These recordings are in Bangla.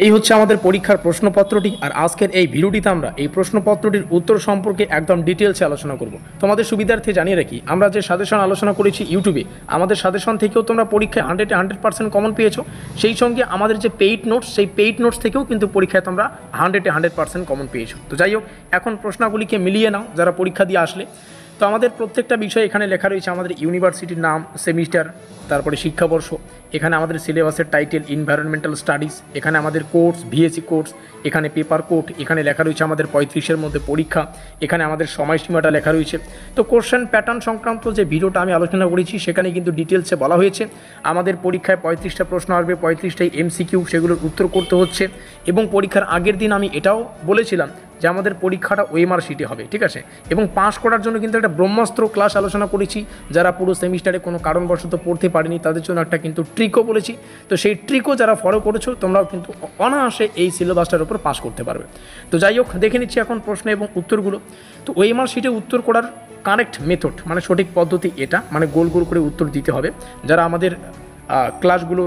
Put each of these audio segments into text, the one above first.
এই হচ্ছে আমাদের পরীক্ষার প্রশ্নপত্রটি। আর আজকের এই ভিডিওটিতে আমরা এই প্রশ্নপত্রটির উত্তর সম্পর্কে একদম ডিটেলসে আলোচনা করব। তোমাদের সুবিধার্থে জানিয়ে রাখি, আমরা যে সাজেশন আলোচনা করেছি ইউটিউবে, আমাদের সাজেশন থেকেও তোমরা পরীক্ষায় 100% কমন পেয়েছো। সেই সঙ্গে আমাদের যে পেইড নোটস, সেই পেইড নোটস থেকেও কিন্তু পরীক্ষায় তোমরা 100% কমন পেয়েছো। তো যাই হোক, এখন প্রশ্নগুলিকে মিলিয়ে নাও যারা পরীক্ষা দিয়ে আসলে। তো আমাদের প্রত্যেকটা বিষয় এখানে লেখা রয়েছে, আমাদের ইউনিভার্সিটির নাম, সেমিস্টার, তারপরে শিক্ষাবর্ষ, এখানে আমাদের সিলেবাসের টাইটেল এনভায়রনমেন্টাল স্টাডিজ, এখানে আমাদের কোর্স ভিএসসি কোর্স, এখানে পেপার কোড, এখানে লেখা রয়েছে আমাদের 35-এর মধ্যে পরীক্ষা, এখানে আমাদের সময়সীমাটা লেখা রয়েছে। তো কোশ্চেন প্যাটার্ন সংক্রান্ত যে ভিডিওটা আমি আলোচনা করেছি সেখানে কিন্তু ডিটেলসে বলা হয়েছে আমাদের পরীক্ষায় 35টা প্রশ্ন আসবে, 35টাই এমসিকিউ, সেগুলোর উত্তর করতে হচ্ছে। এবং পরীক্ষার আগের দিন আমি এটাও বলেছিলাম যে আমাদের পরীক্ষাটা ওএমআর শিটে হবে, ঠিক আছে। এবং পাস করার জন্য কিন্তু একটা ব্রহ্মাস্ত্র ক্লাস আলোচনা করেছি। যারা পুরো সেমিস্টারে কোনো কারণবশত পড়তে পারেনি তাদের জন্য একটা কিন্তু ট্রিকও বলেছি। তো সেই ট্রিকও যারা ফলো করেছো তোমরাও কিন্তু অনায়াসে এই সিলেবাসটার উপর পাস করতে পারবে। তো যাই হোক, দেখে নিচ্ছি এখন প্রশ্ন এবং উত্তরগুলো। তো ওএমআর শিটে উত্তর করার কারেক্ট মেথড, মানে সঠিক পদ্ধতি এটা, মানে গোল গোল করে উত্তর দিতে হবে। যারা আমাদের ক্লাসগুলো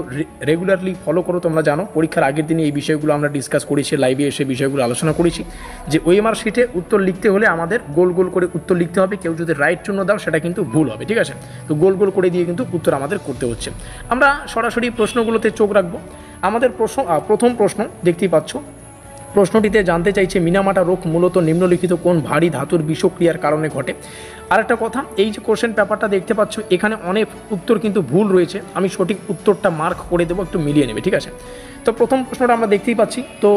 রেগুলারলি ফলো করো তোমরা জানো, পরীক্ষার আগের দিনে এই বিষয়গুলো আমরা ডিসকাস করেছি, লাইভে এসে বিষয়গুলো আলোচনা করেছি যে ওএমআর শিটে উত্তর লিখতে হলে আমাদের গোল গোল করে উত্তর লিখতে হবে। কেউ যদি রাইট চিহ্ন দাও সেটা কিন্তু ভুল হবে, ঠিক আছে। তো গোল গোল করে দিয়ে কিন্তু উত্তর আমাদের করতে হচ্ছে। আমরা সরাসরি প্রশ্নগুলোতে চোখ রাখবো। আমাদের প্রথম প্রশ্ন দেখতেই পাচ্ছ, প্রশ্নটিতে জানতে চাইছে মিনামাটা রোগ মূলত নিম্নলিখিত কোন ভারী ধাতুর বিষক্রিয়ার কারণে ঘটে। আরেকটা কথা, এই যে কোশ্চেন পেপারটা দেখতে পাচ্ছ এখানে অনেক উত্তর কিন্তু ভুল রয়েছে, আমি সঠিক উত্তরটা মার্ক করে দেবো, একটু মিলিয়ে নেবে, ঠিক আছে। তো প্রথম প্রশ্নটা আমরা দেখতেই পাচ্ছি। তো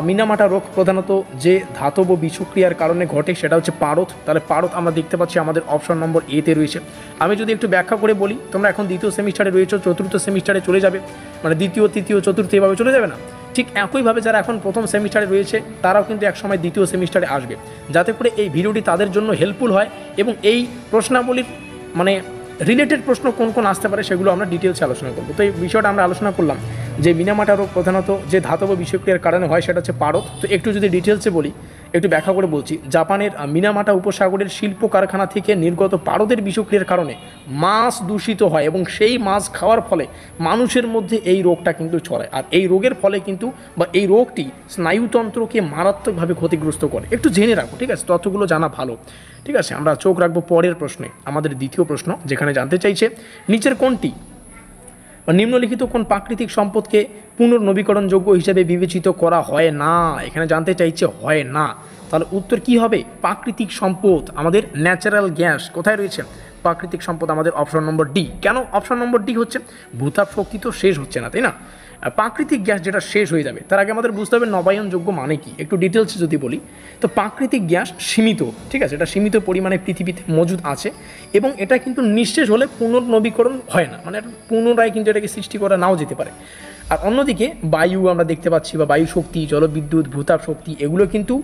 মিনামাটা রোগ প্রধানত যে ধাতব বিষক্রিয়ার কারণে ঘটে সেটা হচ্ছে পারদ। তাহলে পারদ আমরা দেখতে পাচ্ছি আমাদের অপশন নম্বর এতে রয়েছে। আমি যদি একটু ব্যাখ্যা করে বলি, তোমরা এখন দ্বিতীয় সেমিস্টারে রয়েছে, চতুর্থ সেমিস্টারে চলে যাবে, মানে দ্বিতীয় তৃতীয় চতুর্থ এভাবে চলে যাবে না। ঠিক একইভাবে যারা এখন প্রথম সেমিস্টারে রয়েছে তারাও কিন্তু একসময় দ্বিতীয় সেমিস্টারে আসবে, যাতে করে এই ভিডিওটি তাদের জন্য হেল্পফুল হয় এবং এই প্রশ্নাবলীর মানে রিলেটেড প্রশ্ন কোন কোন আসতে পারে সেগুলো আমরা ডিটেলসে আলোচনা করবো। তো এই বিষয়টা আমরা আলোচনা করলাম যে মিনামাটা রোগ প্রধানত যে ধাতব বিষক্রিয়ার কারণে হয় সেটা হচ্ছে পারদ। তো একটু যদি ডিটেলসে বলি, একটু ব্যাখ্যা করে বলছি। জাপানের মিনামাটা উপসাগরের শিল্প কারখানা থেকে নির্গত পারদের বিষক্রিয়ার কারণে মাছ দূষিত হয় এবং সেই মাছ খাওয়ার ফলে মানুষের মধ্যে এই রোগটা কিন্তু ছড়ায়। আর এই রোগের ফলে কিন্তু বা এই রোগটি স্নায়ুতন্ত্রকে মারাত্মকভাবে ক্ষতিগ্রস্ত করে। একটু জেনে রাখো, ঠিক আছে, তথ্যগুলো জানা ভালো, ঠিক আছে। আমরা চোখ রাখবো পরের প্রশ্নে, আমাদের দ্বিতীয় প্রশ্ন, যেখানে জানতে চাইছে নিচের কোনটি বা নিম্নলিখিত কোন প্রাকৃতিক সম্পদকে পুনর্নবীকরণযোগ্য হিসেবে বিবেচিত করা হয় না। এখানে জানতে চাইছে হয় না, তাহলে উত্তর কি হবে? প্রাকৃতিক সম্পদ আমাদের ন্যাচারাল গ্যাস কোথায় রয়েছে? প্রাকৃতিক সম্পদ আমাদের অপশন নম্বর ডি। কেন অপশন নম্বর ডি হচ্ছে? ভূতাপ শক্তি তো শেষ হচ্ছে না, তাই না? প্রাকৃতিক গ্যাস যেটা শেষ হয়ে যাবে তার আগে আমাদের বুঝতে হবে নবায়নযোগ্য মানে কি। একটু ডিটেলসে যদি বলি, তো প্রাকৃতিক গ্যাস সীমিত, ঠিক আছে, এটা সীমিত পরিমাণে পৃথিবীতে মজুদ আছে এবং এটা কিন্তু নিঃশেষ হলে পুনর্নবীকরণ হয় না, মানে পুনরায় কিন্তু এটাকে সৃষ্টি করা নাও যেতে পারে। আর অন্যদিকে বায়ু আমরা দেখতে পাচ্ছি, বা বায়ু শক্তি, জলবিদ্যুৎ, ভূতাপ শক্তি, এগুলো কিন্তু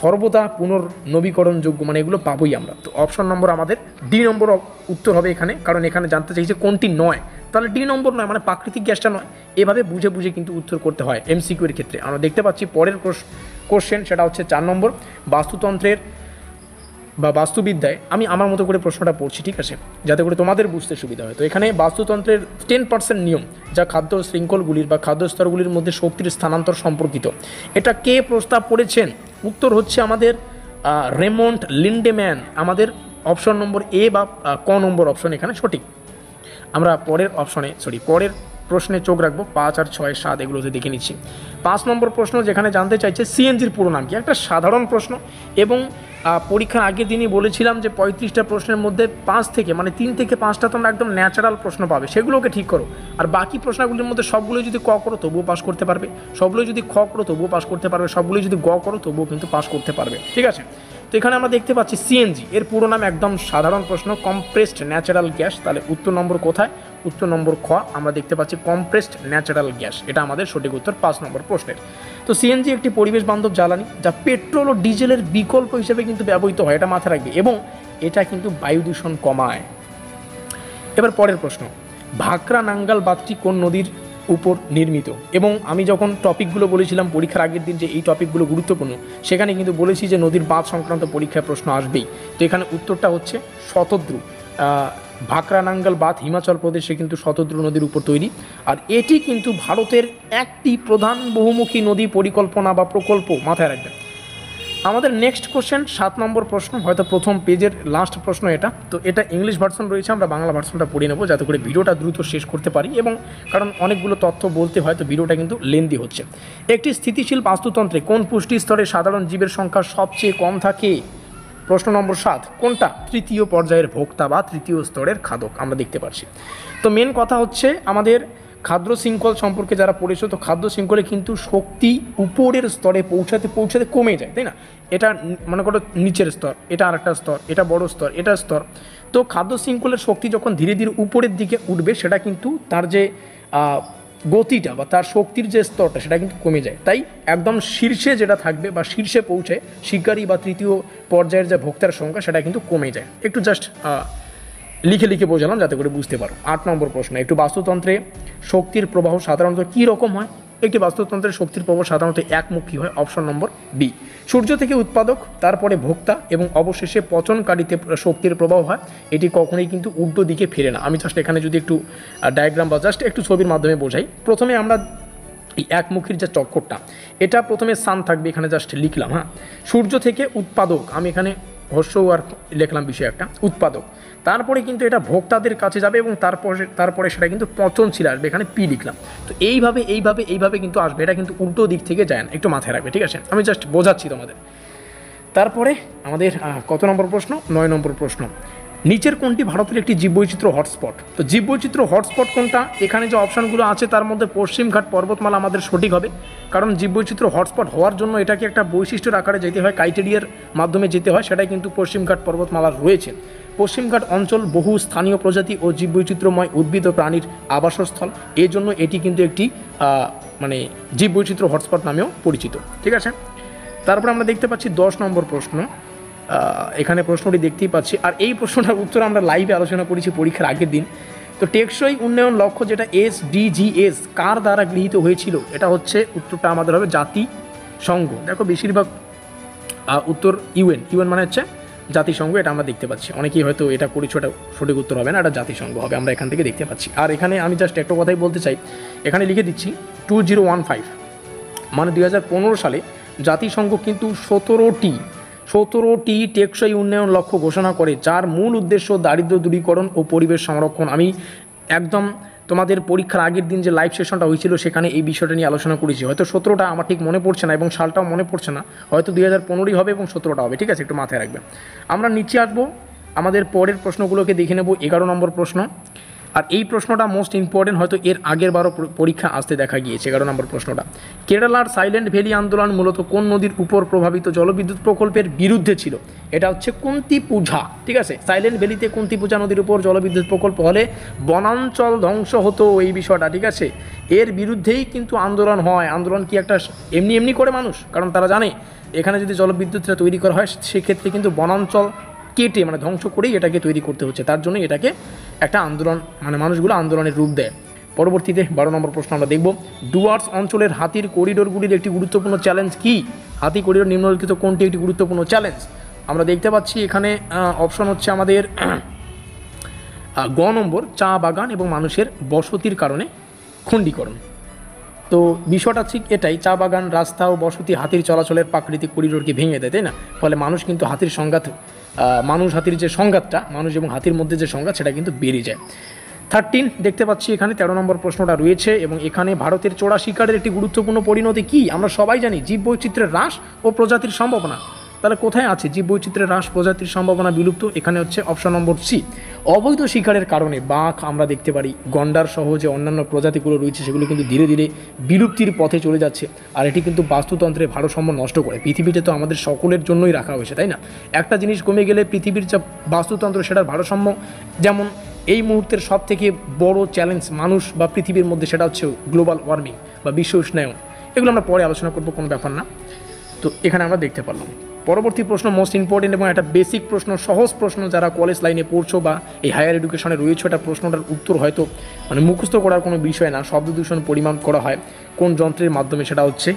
সর্বদা পুনর্নবীকরণযোগ্য, মানে এগুলো পাবোই আমরা। তো অপশন নম্বর আমাদের ডি নম্বর উত্তর হবে এখানে, কারণ এখানে জানতে চাইছে কোনটি নয়, তাহলে ডি নম্বর নয়, মানে প্রাকৃতিক গ্যাসটা নয়। এভাবে বুঝে বুঝে কিন্তু উত্তর করতে হয় এমসিকিউ এর ক্ষেত্রে। আমরা দেখতে পাচ্ছি পরের কোশ্চেন, সেটা হচ্ছে 4 নম্বর, বাস্তুতন্ত্রের বা বাস্তুবিদ্যায়। আমি আমার মতো করে প্রশ্নটা পড়ছি, ঠিক আছে, যাতে করে তোমাদের বুঝতে সুবিধা হয়। তো এখানে বাস্তুতন্ত্রের 10% নিয়ম যা খাদ্য শৃঙ্খলগুলির বা খাদ্য স্তরগুলির মধ্যে শক্তির স্থানান্তর সম্পর্কিত, এটা কে প্রস্তাব করেছেন? উত্তর হচ্ছে আমাদের রেমন্ড লিন্ডেম্যান। আমাদের অপশন নম্বর এ বা ক নম্বর অপশন এখানে সঠিক। আমরা পরের প্রশ্নে চোখ রাখবো, 5 আর 6 7 এগুলোতে দেখে নিচ্ছি। 5 নম্বর প্রশ্ন, যেখানে জানতে চাইছে সিএনজির পুরো নাম কি। একটা সাধারণ প্রশ্ন এবং পরীক্ষার আগের দিনই বলেছিলাম যে 35টা প্রশ্নের মধ্যে 5 থেকে মানে 3 থেকে 5টা তোমরা একদম ন্যাচারাল প্রশ্ন পাবে, সেগুলোকে ঠিক করো। আর বাকি প্রশ্নগুলির মধ্যে সবগুলোই যদি ক করো তবুও পাস করতে পারবে, সবগুলোই যদি খ করো তবুও পাস করতে পারবে, সবগুলোই যদি গ করো তবুও কিন্তু পাস করতে পারবে, ঠিক আছে। তো এখানে আমরা দেখতে পাচ্ছি সিএনজি এর পুরো নাম, একদম সাধারণ প্রশ্ন, কম্প্রেসড ন্যাচারাল গ্যাস। তাহলে উত্তর নম্বর কোথায়? উত্তর নম্বর খ। আমরা দেখতে পাচ্ছি কম্প্রেসড ন্যাচারাল গ্যাস, এটা আমাদের সঠিক উত্তর 5 নম্বর প্রশ্নের। তো সিএনজি একটি পরিবেশ বান্ধব জ্বালানি যা পেট্রোল ও ডিজেলের বিকল্প হিসেবে কিন্তু ব্যবহৃত হয়, এটা মাথায় রাখবে, এবং এটা কিন্তু বায়ু দূষণ কমায়। এবার পরের প্রশ্ন, ভাকরা নাঙ্গাল বাঁধটি কোন নদীর উপর নির্মিত? এবং আমি যখন টপিকগুলো বলেছিলাম পরীক্ষার আগের দিন যে এই টপিকগুলো গুরুত্বপূর্ণ, সেখানে কিন্তু বলেছি যে নদীর বাঁধ সংক্রান্ত পরীক্ষায় প্রশ্ন আসবেই। তো এখানে উত্তরটা হচ্ছে শতদ্রু। ভাকরা নাঙ্গাল বাঁধ হিমাচল প্রদেশে কিন্তু শতদ্রু নদীর উপর তৈরি, আর এটি কিন্তু ভারতের একটি প্রধান বহুমুখী নদী পরিকল্পনা বা প্রকল্প, মাথায় রাখবেন। আমাদের নেক্সট কোশ্চেন 7 নম্বর প্রশ্ন, হয়তো প্রথম পেজের লাস্ট প্রশ্ন এটা, তো এটা ইংলিশ ভার্সন রয়েছে, আমরা বাংলা ভার্সনটা পড়ে নেবো যাতে করে ভিডিওটা দ্রুত শেষ করতে পারি, এবং কারণ অনেকগুলো তথ্য বলতে হয় তো ভিডিওটা কিন্তু লেন্দি হচ্ছে। একটি স্থিতিশীল বাস্তুতন্ত্রে কোন পুষ্টি স্তরে সাধারণ জীবের সংখ্যা সবচেয়ে কম থাকে? প্রশ্ন নম্বর 7, কোনটা? তৃতীয় পর্যায়ের ভোক্তা বা তৃতীয় স্তরের খাদক, আমরা দেখতে পাচ্ছি। তো মেন কথা হচ্ছে আমাদের খাদ্য শৃঙ্খল সম্পর্কে যারা পড়েছো, তো খাদ্য শৃঙ্খলে কিন্তু শক্তি উপরের স্তরে পৌঁছাতে পৌঁছাতে কমে যায়, তাই না? এটা মনে করো নিচের স্তর, এটা আরেকটা স্তর, এটা বড় স্তর, এটা স্তর। তো খাদ্য শৃঙ্খলের শক্তি যখন ধীরে ধীরে উপরের দিকে উঠবে, সেটা কিন্তু তার যে গতিটা বা তার শক্তির যে স্তরটা সেটা কিন্তু কমে যায়। তাই একদম শীর্ষে যেটা থাকবে বা শীর্ষে পৌঁছে শিকারী বা তৃতীয় পর্যায়ের যে ভোক্তার সংখ্যা সেটা কিন্তু কমে যায়। একটু জাস্ট লিখে লিখে বোঝালাম যাতে করে বুঝতে পারো। 8 নম্বর প্রশ্ন, একটু বাস্তুতন্ত্রে শক্তির প্রবাহ সাধারণত কী রকম হয়? একটি বাস্তুতন্ত্রের শক্তির প্রবাহ সাধারণত একমুখী হয়। Option number B. সূর্য থেকে উৎপাদক, তারপরে ভোক্তা এবং অবশেষে পচনকারীতে শক্তির প্রবাহ হয়। এটি কখনোই কিন্তু উল্টো দিকে ফেরে না। আমি জাস্ট এখানে যদি একটু ডায়াগ্রাম বা জাস্ট একটু ছবির মাধ্যমে বোঝাই, প্রথমে আমরা এই একমুখীর যে চক্করটা, এটা প্রথমে সান থাকবে, এখানে জাস্ট লিখলাম। হ্যাঁ, সূর্য থেকে উৎপাদক, আমি এখানে হর্ষ আর লিখলাম বিষয় একটা উৎপাদক, তারপরে কিন্তু এটা ভোক্তাদের কাছে যাবে এবং তারপরে সেটা কিন্তু পচনশীল আসবে, এখানে পি লিখলাম। তো এইভাবে কিন্তু আসবে, এটা কিন্তু উল্টো দিক থেকে যায় না, একটু মাথায় রাখবে, ঠিক আছে? আমি জাস্ট বোঝাচ্ছি তোমাদের। তারপরে আমাদের কত নম্বর প্রশ্ন? 9 নম্বর প্রশ্ন, নিচের কোনটি ভারতের একটি জীববৈচিত্র্য হটস্পট? তো জীববৈচিত্র্য হটস্পট কোনটা? এখানে যে অপশানগুলো আছে তার মধ্যে পশ্চিমঘাট পর্বতমালা আমাদের সঠিক হবে, কারণ জীববৈচিত্র্য হটস্পট হওয়ার জন্য এটাকে একটা বৈশিষ্ট্যের আকারে যেতে হয়, ক্রাইটেরিয়ার মাধ্যমে যেতে হয়, সেটাই কিন্তু পশ্চিমঘাট পর্বতমালা রয়েছে। পশ্চিমঘাট অঞ্চল বহু স্থানীয় প্রজাতি ও জীববৈচিত্র্যময় উদ্ভিদ ও প্রাণীর আবাসস্থল, এই জন্য এটি কিন্তু একটি মানে জীববৈচিত্র্য হটস্পট নামেও পরিচিত, ঠিক আছে? তারপর আমরা দেখতে পাচ্ছি 10 নম্বর প্রশ্ন, এখানে প্রশ্নটি দেখতেই পাচ্ছি, আর এই প্রশ্নটার উত্তর আমরা লাইভে আলোচনা করেছি পরীক্ষার আগের দিন। তো টেকসই উন্নয়ন লক্ষ্য যেটা SDGs কার দ্বারা গৃহীত হয়েছিল? এটা হচ্ছে উত্তরটা আমাদের হবে জাতিসংঘ। দেখো বেশিরভাগ উত্তর ইউএন মানে হচ্ছে জাতিসংঘ, এটা আমরা দেখতে পাচ্ছি। অনেকেই হয়তো এটা করেছো, এটা সঠিক উত্তর হবে না, এটা জাতিসংঘ হবে, আমরা এখান থেকে দেখতে পাচ্ছি। আর এখানে আমি জাস্ট একটা কথাই বলতে চাই, এখানে লিখে দিচ্ছি 2015 মানে 2015 সালে জাতিসংঘ কিন্তু 17টি টেকসই উন্নয়ন লক্ষ্য ঘোষণা করে, যার মূল উদ্দেশ্য দারিদ্র্য দূরীকরণ ও পরিবেশ সংরক্ষণ। আমি একদম তোমাদের পরীক্ষার আগের দিন যে লাইভ সেশনটা হয়েছিল সেখানে এই বিষয়টা নিয়ে আলোচনা করেছি। হয়তো 17টা আমার ঠিক মনে পড়ছে না এবং সালটাও মনে পড়ছে না, হয়তো 2015 হবে এবং 17টা হবে, ঠিক আছে? একটু মাথায় রাখবেন। আমরা নিচে আসবো, আমাদের পরের প্রশ্নগুলোকে দেখে নেব। 11 নম্বর প্রশ্ন, আর এই প্রশ্নটা মোস্ট ইম্পর্টেন্ট, হয়তো এর আগের বারও পরীক্ষা আসতে দেখা গিয়েছে। 11 নম্বর প্রশ্নটা, কেরালার সাইলেন্ট ভ্যালি আন্দোলন মূলত কোন নদীর উপর প্রভাবিত জলবিদ্যুৎ প্রকল্পের বিরুদ্ধে ছিল? এটা হচ্ছে কুন্তিপুঝা, ঠিক আছে? সাইলেন্ট ভ্যালিতে কুন্তিপুঝা নদীর উপর জলবিদ্যুৎ প্রকল্প হলে বনাঞ্চল ধ্বংস হতো, এই বিষয়টা, ঠিক আছে? এর বিরুদ্ধেই কিন্তু আন্দোলন হয়। আন্দোলন কি একটা এমনি করে মানুষ, কারণ তারা জানে এখানে যদি জলবিদ্যুৎটা তৈরি করা হয় সেক্ষেত্রে কিন্তু বনাঞ্চল কেটে মানে ধ্বংস করেই এটাকে তৈরি করতে হচ্ছে, তার জন্য এটাকে একটা আন্দোলন মানে মানুষগুলো আন্দোলনের রূপ দেয়। পরবর্তীতে 12 নম্বর প্রশ্ন আমরা দেখব, ডুয়ার্স অঞ্চলের হাতির করিডোরগুলির একটি গুরুত্বপূর্ণ চ্যালেঞ্জ কি? হাতি করিডোর নিম্নলিখিত কোনটি একটি গুরুত্বপূর্ণ চ্যালেঞ্জ? আমরা দেখতে পাচ্ছি এখানে অপশন হচ্ছে আমাদের গ নম্বর, চা বাগান এবং মানুষের বসতির কারণে খণ্ডীকরণ। তো বিষয়টা ঠিক এটাই, চা বাগান, রাস্তা ও বসতি হাতির চলাচলের প্রাকৃতিক করিডোরকে ভেঙে দেয়, তাই না? ফলে মানুষ কিন্তু হাতির সংঘাত, মানুষ হাতির যে সংঘাতটা, মানুষ এবং হাতির মধ্যে যে সংঘাত সেটা কিন্তু বেড়ে যায়। 13 দেখতে পাচ্ছি এখানে 13 নম্বর প্রশ্নটা রয়েছে, এবং এখানে ভারতের চোরা শিকারের একটি গুরুত্বপূর্ণ পরিণতি কি? আমরা সবাই জানি জীববৈচিত্র্যের হ্রাস ও প্রজাতির সম্ভাবনা। তাহলে কোথায় আছে জীববৈচিত্র্যের হ্রাস, প্রজাতির সম্ভাবনা বিলুপ্ত? এখানে হচ্ছে অপশন নম্বর সি। অবৈধ শিকারের কারণে বাঘ আমরা দেখতে পারি, গন্ডার সহ যে অন্যান্য প্রজাতিগুলো রয়েছে সেগুলো কিন্তু ধীরে ধীরে বিলুপ্তির পথে চলে যাচ্ছে, আর এটি কিন্তু বাস্তুতন্ত্রের ভারসাম্য নষ্ট করে। পৃথিবীতে তো আমাদের সকলের জন্যই রাখা হয়েছে, তাই না? একটা জিনিস কমে গেলে পৃথিবীর যা বাস্তুতন্ত্র সেটার ভারসাম্য, যেমন এই মুহূর্তের সব থেকে বড় চ্যালেঞ্জ মানুষ বা পৃথিবীর মধ্যে, সেটা হচ্ছে গ্লোবাল ওয়ার্মিং বা বিশ্ব উষ্ণায়ন। এগুলো আমরা পরে আলোচনা করবো, কোনো ব্যাপার না। তো এখানে আমরা দেখতে পারলাম। পরবর্তী প্রশ্ন মোস্ট ইম্পর্টেন্ট এবং একটা বেসিক প্রশ্ন, সহজ প্রশ্ন, যারা কলেজ লাইনে পড়ছো বা এই হায়ার এডুকেশনে রয়েছে, এটা প্রশ্নটার উত্তর হয়তো মানে মুখস্থ করার কোনো বিষয় না। শব্দ দূষণ পরিমাপ করা হয় কোন যন্ত্রের মাধ্যমে? সেটা হচ্ছে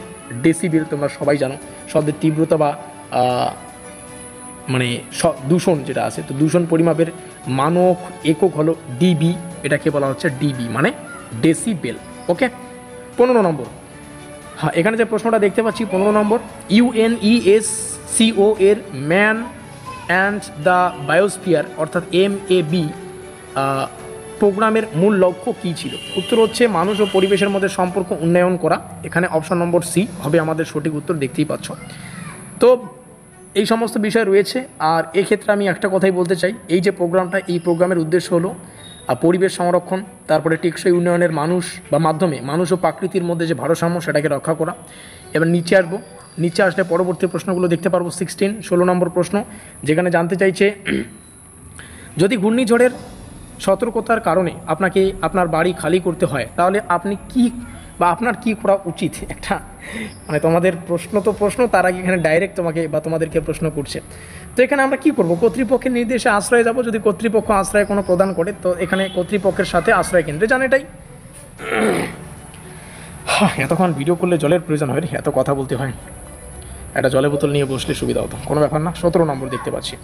ডেসিবেল, তোমরা সবাই জানো। শব্দের তীব্রতা বা মানে দূষণ যেটা আছে, তো দূষণ পরিমাপের মানক একক হলো ডিবি, এটাকে বলা হচ্ছে ডিবি মানে ডেসিবেল। ওকে, 15 নম্বর। হ্যাঁ, এখানে যে প্রশ্নটা দেখতে পাচ্ছি 15 নম্বর, UNESCO এর ম্যান অ্যান্ড দ্য বায়োস্ফিয়ার অর্থাৎ MAB প্রোগ্রামের মূল লক্ষ্য কী ছিল? উত্তর হচ্ছে মানুষ ও পরিবেশের মধ্যে সম্পর্ক উন্নয়ন করা। এখানে অপশন নম্বর সি হবে আমাদের সঠিক উত্তর, দেখতেই পাচ্ছ। তো এই সমস্ত বিষয় রয়েছে। আর এক্ষেত্রে আমি একটা কথাই বলতে চাই, এই যে প্রোগ্রামটা, এই প্রোগ্রামের উদ্দেশ্য হলো পরিবেশ সংরক্ষণ, তারপরে টেকসই উন্নয়নের মাধ্যমে মানুষ ও প্রকৃতির মধ্যে যে ভারসাম্য সেটাকে রক্ষা করা। এবার নিচে আসলে পরবর্তী প্রশ্নগুলো দেখতে পারবো। 16 নম্বর প্রশ্ন, যেখানে জানতে চাইছে যদি ঘূর্ণিঝড়ের সতর্কতার কারণে আপনাকে আপনার বাড়ি খালি করতে হয়, তাহলে আপনার কি করা উচিত? একটা মানে তোমাদের প্রশ্ন তার আগে এখানে ডাইরেক্ট তোমাদেরকে প্রশ্ন করছে। তো এখানে আমরা কি করব? কর্তৃপক্ষের নির্দেশে আশ্রয়ে যাব। যদি কর্তৃপক্ষ আশ্রয় কোনো প্রদান করে, তো এখানে কর্তৃপক্ষের সাথে আশ্রয় কেন্দ্রে যান। এটাই। এতক্ষণ ভিডিও করলে জলের প্রয়োজন হয়, এত কথা বলতে হয়। একটা জলের বোতল নিয়ে বসলে সুবিধা হতো, কোনো ব্যাপার না। 17 নম্বর দেখতে পাচ্ছি।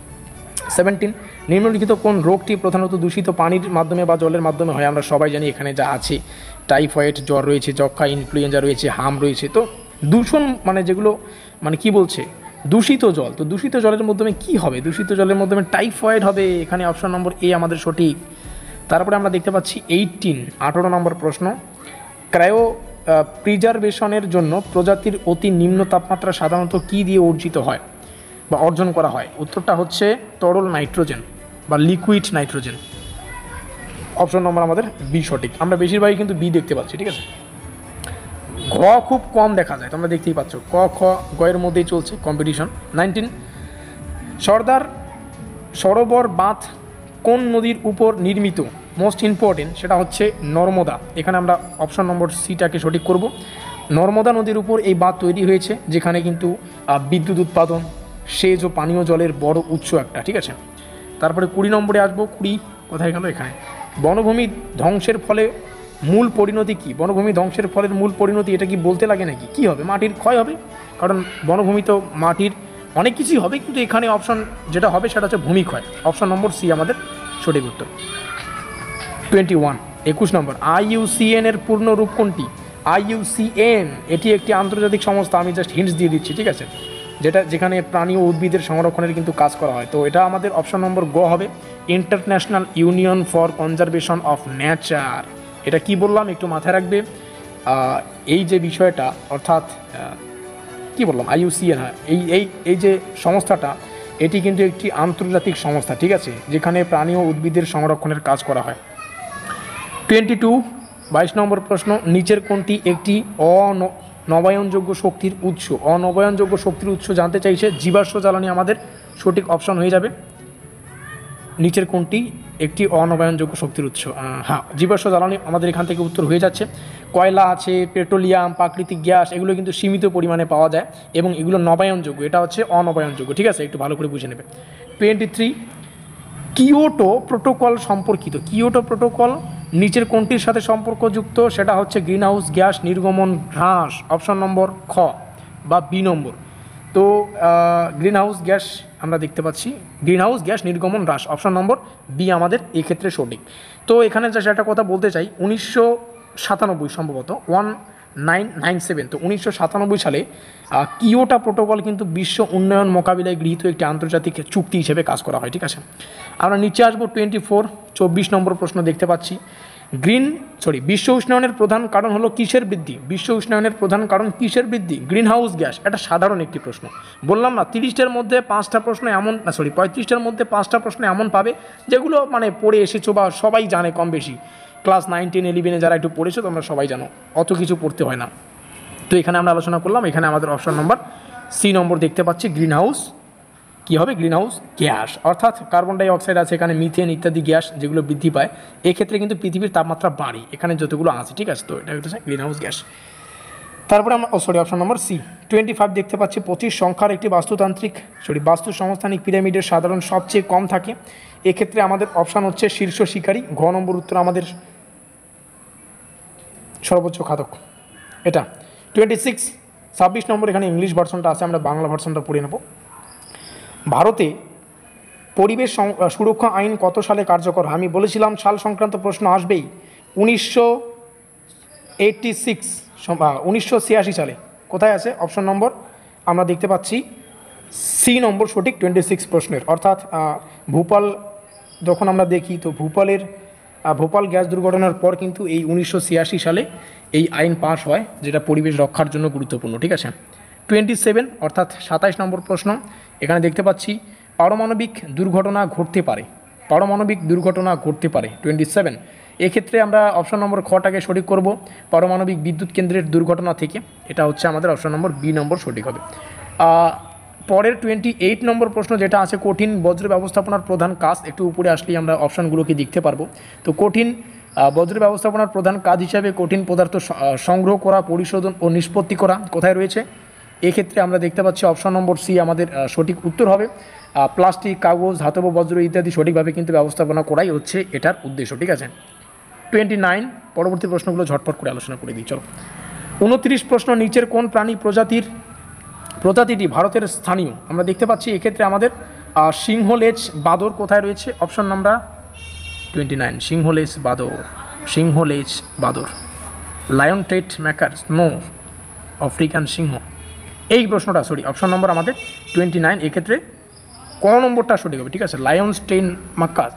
17, নিম্নলিখিত কোন রোগটি প্রধানত দূষিত পানির মাধ্যমে বা জলের মাধ্যমে হয়? আমরা সবাই জানি এখানে যা আছে, টাইফয়েড, জ্বর রয়েছে, যক্ষা, ইনফ্লুয়েঞ্জা রয়েছে, হাম রয়েছে। তো দূষণ মানে যেগুলো মানে কি বলছে, দূষিত জল। তো দূষিত জলের মাধ্যমে কি হবে? দূষিত জলের মাধ্যমে টাইফয়েড হবে। এখানে অপশন নম্বর এ আমাদের সঠিক। তারপরে আমরা দেখতে পাচ্ছি 18 নম্বর প্রশ্ন, ক্রায়ো প্রিজারভেশনের জন্য প্রজাতির অতি নিম্ন তাপমাত্রা সাধারণত কী দিয়ে অর্জিত হয় বা অর্জন করা হয়? উত্তরটা হচ্ছে তরল নাইট্রোজেন বা লিকুইড নাইট্রোজেন। অপশন নম্বর আমাদের বি সঠিক। আমরা বেশিরভাগই কিন্তু বি দেখতে পাচ্ছি, ঠিক আছে। ঘ খুব কম দেখা যায়, তোমরা দেখতেই পাচ্ছ। ক খ গয়ের মধ্যেই চলছে কম্পিটিশন। 19, সর্দার সরোবর বাঁধ কোন নদীর উপর নির্মিত? মোস্ট ইম্পর্টেন্ট, সেটা হচ্ছে নর্মদা। এখানে আমরা অপশন নম্বর সিটাকে সঠিক করব। নর্মদা নদীর উপর এই বাঁধ তৈরি হয়েছে, যেখানে কিন্তু বিদ্যুৎ উৎপাদন, সেচ ও পানীয় জলের বড় উৎস একটা, ঠিক আছে। তারপরে 20 নম্বরে আসবো। 20 কোথায় গেল? এখানে। বনভূমি ধ্বংসের ফলে মূল পরিণতি কী? বনভূমি ধ্বংসের ফলের মূল পরিণতি, এটা কি বলতে লাগে নাকি? কী হবে? মাটির ক্ষয় হবে, কারণ বনভূমি তো মাটির অনেক কিছুই হবে, কিন্তু এখানে অপশন যেটা হবে সেটা হচ্ছে ভূমিক্ষয়। অপশন নম্বর সি আমাদের সঠিক উত্তর। 21 নম্বর, IUCN এর পূর্ণ রূপ কোনটি? IUCN এটি একটি আন্তর্জাতিক সংস্থা, আমি জাস্ট হিন্টস দিয়ে দিচ্ছি, ঠিক আছে, যেখানে প্রাণী ও উদ্ভিদের সংরক্ষণের কিন্তু কাজ করা হয়। তো এটা আমাদের অপশন নম্বর গ হবে, international union for conservation of nature. এটা কি বললাম একটু মাথায় রাখবে। এই যে বিষয়টা, অর্থাৎ কি বললাম, IUCN, হ্যাঁ, এই যে সংস্থাটা, এটি কিন্তু একটি আন্তর্জাতিক সংস্থা, ঠিক আছে, যেখানে প্রাণী ও উদ্ভিদের সংরক্ষণের কাজ করা হয়। 22 নম্বর প্রশ্ন, নিচের কোনটি একটি অনবায়নযোগ্য শক্তির উৎস? অনবায়নযোগ্য শক্তির উৎস জানতে চাইছে, জীবাশ্ম জ্বালানি আমাদের সঠিক অপশন হয়ে যাবে। নিচের কোনটি একটি অনবায়নযোগ্য শক্তির উৎস? হ্যাঁ, জীবাশ্ম জ্বালানি আমাদের এখান থেকে উত্তর হয়ে যাচ্ছে। কয়লা আছে, পেট্রোলিয়াম, প্রাকৃতিক গ্যাস, এগুলো কিন্তু সীমিত পরিমাণে পাওয়া যায় এবং এগুলো নবায়নযোগ্য, এটা হচ্ছে অনবায়নযোগ্য, ঠিক আছে, একটু ভালো করে বুঝে নেবে। 23, কিয়োটো প্রোটোকল সম্পর্কিত। কিয়োটো প্রোটোকল নিচের কোনটির সাথে সম্পর্কযুক্ত? সেটা হচ্ছে গ্রিনহাউস গ্যাস নির্গমন হ্রাস। অপশন নম্বর খ বা বি নম্বর। তো গ্রিনহাউস গ্যাস আমরা দেখতে পাচ্ছি, গ্রিনহাউস গ্যাস নির্গমন হ্রাস, অপশন নম্বর বি আমাদের এই ক্ষেত্রে সঠিক। তো এখানে যা একটা কথা বলতে চাই, 1997 সম্ভবত 1997, তো 1997 সালে কিয়োটো প্রোটোকল কিন্তু বিশ্ব উন্নয়ন মোকাবিলায় গৃহীত একটি আন্তর্জাতিক চুক্তি হিসেবে কাজ করা হয়, ঠিক আছে। আমরা নিচে আসবো 24 নম্বর প্রশ্ন দেখতে পাচ্ছি, বিশ্ব উষ্ণায়নের প্রধান কারণ হলো কিসের বৃদ্ধি? বিশ্ব উষ্ণায়নের প্রধান কারণ কিসের বৃদ্ধি? Greenhouse gas. এটা সাধারণ একটি প্রশ্ন, বললাম না, 30টার মধ্যে 5টা প্রশ্ন এমন, 35টার মধ্যে 5টা প্রশ্ন এমন পাবে যেগুলো মানে পড়ে এসেছো বা সবাই জানে কম বেশি। ক্লাস 9, 10, 11 যারা একটু পড়েছো তোমরা সবাই জানো, অত কিছু পড়তে হয় না। তো এখানে আমরা আলোচনা করলাম, এখানে আমাদের অপশন নম্বর সি নম্বর দেখতে পাচ্ছি, গ্রিনহাউস কী হবে? গ্রিনহাউস গ্যাস, অর্থাৎ কার্বন ডাই অক্সাইড আছে, এখানে মিথেন ইত্যাদি গ্যাস যেগুলো বৃদ্ধি পায়, এক্ষেত্রে কিন্তু পৃথিবীর তাপমাত্রা বাড়ে, এখানে যতগুলো আছে, ঠিক আছে। তো এটা হচ্ছে গ্রিনহাউস গ্যাস। তারপরে আমরা অপশন নম্বর সি 25 দেখতে পাচ্ছি, 25 সংখ্যার একটি বাস্তু সংস্থানিক পিরামিডের সাধারণ সবচেয়ে কম থাকে, এক্ষেত্রে আমাদের অপশান হচ্ছে শীর্ষ শিকারী। ঘ নম্বর উত্তর আমাদের সর্বোচ্চ খাদক এটা। 26 নম্বর, এখানে ইংলিশ ভার্সনটা আছে, আমরা বাংলা ভার্সনটা পড়ে নেব। ভারতে পরিবেশ সুরক্ষা আইন কত সালে কার্যকর হয়? আমি বলেছিলাম সাল সংক্রান্ত প্রশ্ন আসবেই। 1986 সালে। কোথায় আছে? অপশন নম্বর আমরা দেখতে পাচ্ছি সি নম্বর সঠিক 26 প্রশ্নের, অর্থাৎ ভোপাল যখন আমরা দেখি তো ভোপাল গ্যাস দুর্ঘটনার পর কিন্তু এই 1986 সালে এই আইন পাস হয়, যেটা পরিবেশ রক্ষার জন্য গুরুত্বপূর্ণ। ঠিক আছে, 27 অর্থাৎ 27 নম্বর প্রশ্ন এখানে দেখতে পাচ্ছি পারমাণবিক দুর্ঘটনা ঘটতে পারে। 27। এক্ষেত্রে আমরা অপশন নম্বর খটাকে সঠিক করব, পারমাণবিক বিদ্যুৎ কেন্দ্রের দুর্ঘটনা থেকে। এটা হচ্ছে আমাদের অপশন নম্বর বি নম্বর সঠিক হবে। পরের 28 নম্বর প্রশ্ন যেটা আছে কঠিন বজ্র ব্যবস্থাপনার প্রধান কাজ, একটু উপরে আসলেই আমরা অপশানগুলোকে দেখতে পারবো। তো কঠিন বজ্র ব্যবস্থাপনার প্রধান কাজ হিসাবে কঠিন পদার্থ সংগ্রহ করা, পরিশোধন ও নিষ্পত্তি করা কোথায় রয়েছে? এক্ষেত্রে আমরা দেখতে পাচ্ছি অপশন নম্বর সি আমাদের সঠিক উত্তর হবে। প্লাস্টিক, কাগজ, ধাতব বজ্র ইত্যাদি সঠিকভাবে কিন্তু ব্যবস্থাপনা করাই হচ্ছে এটার উদ্দেশ্য। ঠিক আছে, 29 পরবর্তী প্রশ্নগুলো ঝটপট করে আলোচনা করে দিই। চলো, 29 প্রশ্ন নিচের কোন প্রাণী প্রজাতিটি ভারতের স্থানীয়? আমরা দেখতে পাচ্ছি এক্ষেত্রে আমাদের সিংহলেজ বাদর কোথায় রয়েছে? অপশন নাম্বার 29 সিংহলেজ বাদর। লায়ন টেট ম্যাকার স্নো আফ্রিকান সিংহ। এই প্রশ্নটা অপশন নম্বর আমাদের 29, এক্ষেত্রে ক নম্বরটা সঠিক হবে। ঠিক আছে, লায়ন্স টেন মাকাজ।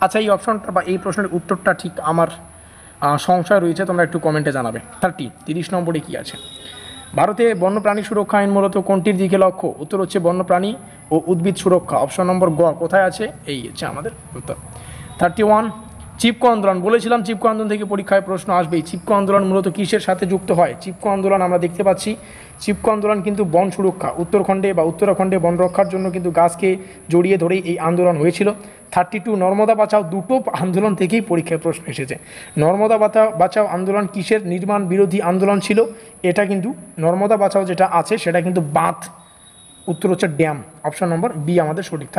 আচ্ছা, এই অপশনটা বা এই প্রশ্নের উত্তরটা ঠিক আমার সংশয় রয়েছে, তোমরা একটু কমেন্টে জানাবে। 30 নম্বরে কী আছে? ভারতে বন্যপ্রাণী সুরক্ষা আইন মূলত কোনটির দিকে লক্ষ্য? উত্তর হচ্ছে বন্যপ্রাণী ও উদ্ভিদ সুরক্ষা। অপশন নম্বর গ কোথায় আছে? এই হচ্ছে আমাদের উত্তর। 31 চিপকো আন্দোলন। বলেছিলাম চিপকো আন্দোলন থেকে পরীক্ষায় প্রশ্ন আসবেই। চিপকো আন্দোলন মূলত কিসের সাথে যুক্ত হয়? চিপকো আন্দোলন আমরা দেখতে পাচ্ছি চিপকো আন্দোলন কিন্তু বন সুরক্ষা, উত্তরাখণ্ডে বন রক্ষার জন্য কিন্তু গাছকে জড়িয়ে ধরেই এই আন্দোলন হয়েছিল। 32 নর্মদা বাঁচাও। দুটো আন্দোলন থেকেই পরীক্ষায় প্রশ্ন এসেছে। নর্মদা বাঁচাও আন্দোলন কিসের নির্মাণ বিরোধী আন্দোলন ছিল? এটা কিন্তু নর্মদা বাঁচাও যেটা আছে সেটা কিন্তু বাঁধ, উত্তর হচ্ছে ড্যাম। অপশন নম্বর বি আমাদের সঠিক।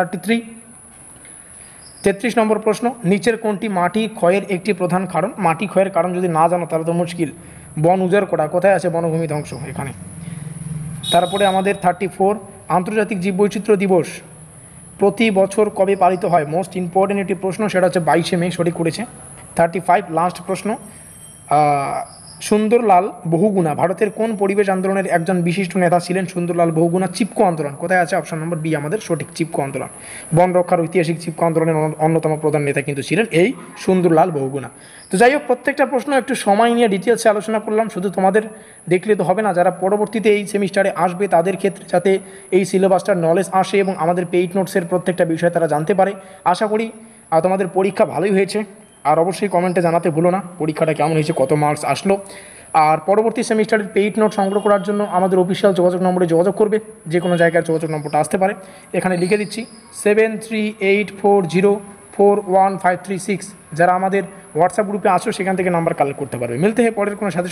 33 নম্বর প্রশ্ন নিচের কোনটি মাটি ক্ষয়ের একটি প্রধান কারণ? মাটি ক্ষয়ের কারণ যদি না জানো তাহলে তো মুশকিল। বন উজাড় করা কোথায় আছে? বনভূমি ধ্বংস এখানে। তারপরে আমাদের 34 আন্তর্জাতিক জীববৈচিত্র্য দিবস প্রতি বছর কবে পালিত হয়? মোস্ট ইম্পর্টেন্ট একটি প্রশ্ন, সেটা হচ্ছে 22শে মে সঠিক করেছে। 35 লাস্ট প্রশ্ন সুন্দরলাল বহুগুণা ভারতের কোন পরিবেশ আন্দোলনের একজন বিশিষ্ট নেতা ছিলেন? সুন্দরলাল বহুগুণা। চিপকো আন্দোলন কোথায় আছে? অপশন নম্বর বি আমাদের সঠিক, চিপকো আন্দোলন। বন রক্ষার ঐতিহাসিক চিপকো আন্দোলনের অন্যতম প্রধান নেতা কিন্তু ছিলেন এই সুন্দরলাল বহুগুণা। তো যাই হোক, প্রত্যেকটা প্রশ্ন একটু সময় নিয়ে ডিটেলসে আলোচনা করলাম। শুধু তোমাদের দেখলে তো হবে না, যারা পরবর্তীতে এই সেমিস্টারে আসবে তাদের ক্ষেত্রে যাতে এই সিলেবাসটার নলেজ আসে এবং আমাদের পেইড নোটসের প্রত্যেকটা বিষয় তারা জানতে পারে। আশা করি তোমাদের পরীক্ষা ভালোই হয়েছে। আর অবশ্যই কমেন্টে জানাতে ভুলো না পরীক্ষাটা কেমন হয়েছে, কত মার্কস আসলো। আর পরবর্তী সেমিস্টারের পেইড নোট সংগ্রহ করার জন্য আমাদের অফিসিয়াল যোগাযোগ নম্বরে যোগাযোগ করবে। যে কোনো জায়গার যোগাযোগ নম্বরটা আসতে পারে, এখানে লিখে দিচ্ছি 7384041536। যারা আমাদের হোয়াটসঅ্যাপ গ্রুপে আসো সেখান থেকে নাম্বার কালেক্ট করতে পারবে। মিলতে হয় পরের কোনো সাথে